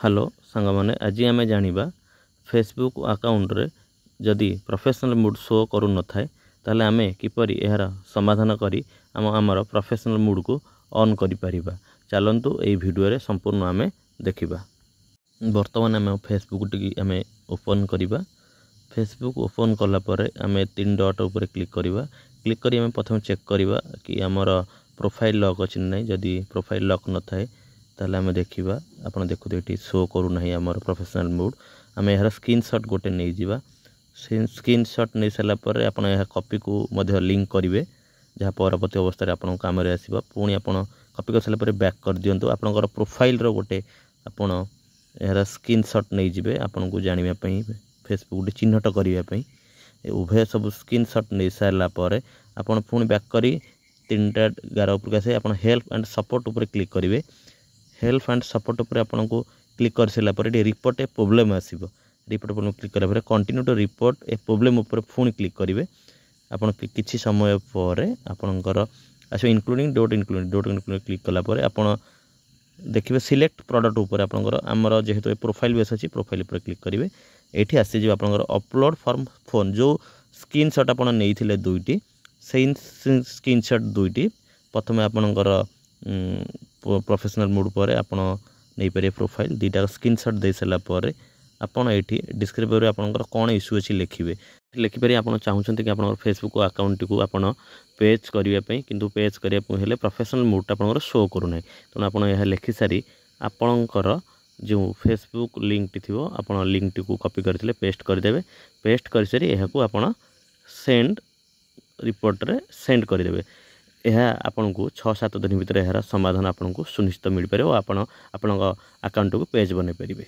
Hello सांग मैंने आज आम जाना फेसबुक अकाउंट रे जदि प्रोफेशनल मूड शो करू न थाए ताले आमे किपरि एहार समाधान करी आमर प्रोफेशनल मूड को ऑन करि परिबा। चलंतु एई वीडियो रे संपूर्ण आमे देखिबा। वर्तमान आमे फेसबुक टी आमे ओपन करिबा। फेसबुक ओपन कला परे आमे तीन डॉट ऊपर क्लिक करिबा। क्लिक करी आमे प्रथम चेक करिबा कि आमर प्रोफाइल लॉक अछि नै। जदि प्रोफाइल लॉक न थाए ताले आमे देखिबा। आपण देखुते एटी शो करू नाही आमर प्रोफेशनल मूड। आमे एहार स्क्रीनशॉट गोटे नै जिबा। स्क्रीनशॉट नै सला परे आपण एहा कॉपी को मध्य लिंक करिवे जहा परवर्ती अवस्था रे आपण काम रे आसीबा। पुणी आपण कॉपी कर सला परे बैक कर दियंतु। आपणकर प्रोफाइल रो गोटे आपण एहार स्क्रीनशॉट नै जिबे आपण को जानिबा पई फेसबुक चिन्हट करिया पई उभय सब स्क्रीनशॉट नै सला परे आपण पुणी बैक करी तीनटा गार ऊपर आसे आपण हेल्प एंड सपोर्ट ऊपर क्लिक करिवे। हेल्प एंड सपोर्ट ऊपर आपण को क्लिक कर सला परे रिपोर्ट ए प्रॉब्लम आसीबो। रिपोर्ट पर क्लिक करा परे continue to report a problem ऊपर पुणी क्लिक करिवे। आपण किछि समय परे आपणकर आसे इंक्लूडिंग डॉट इंक्लूडिंग क्लिक कला परे आपण देखिए सिलेक्ट प्रोडक्ट ऊपर आपणकर हमर जेहेतु प्रोफाइल बेस अछि प्रोफाइल ऊपर क्लिक करिवे। एठी आसी जे आपणकर अपलोड फ्रॉम फोन जो स्क्रीनशॉट आपण नेइथिले दुईटी सेम स्क्रीनशॉट दुईटी प्रथमे आपणकर प्रोफेशनल मूड पर आपण नहीं पारे प्रोफाइल दुईटा स्क्रीनशॉट दे सला पर आपण एठी डिस्क्रिप्शन रे आपनकर कोन इश्यू अछि लिखिबे। लिखिपारे आपण चाहउछन्ते कि आपनकर फेसबुक अकाउंट को आपण पेज करिया पई किंतु पेज करिया पई हेले प्रोफेशनल मूड आपनकर शो करू नै। तनो आपण एहा लिखि सारी आपनकर जो फेसबुक लिंक टी थिबो आपण लिंक टी को कॉपी करथिले पेस्ट कर देबे। पेस्ट कर सारी एहा को आपण सेंड रिपोर्ट रे सेंड कर देबे। यह आपन को 6-7 दिन भीतर यार समाधान आपन को सुनिश्चित मिल पारे और आपण अकाउंट को पेज बने पारे।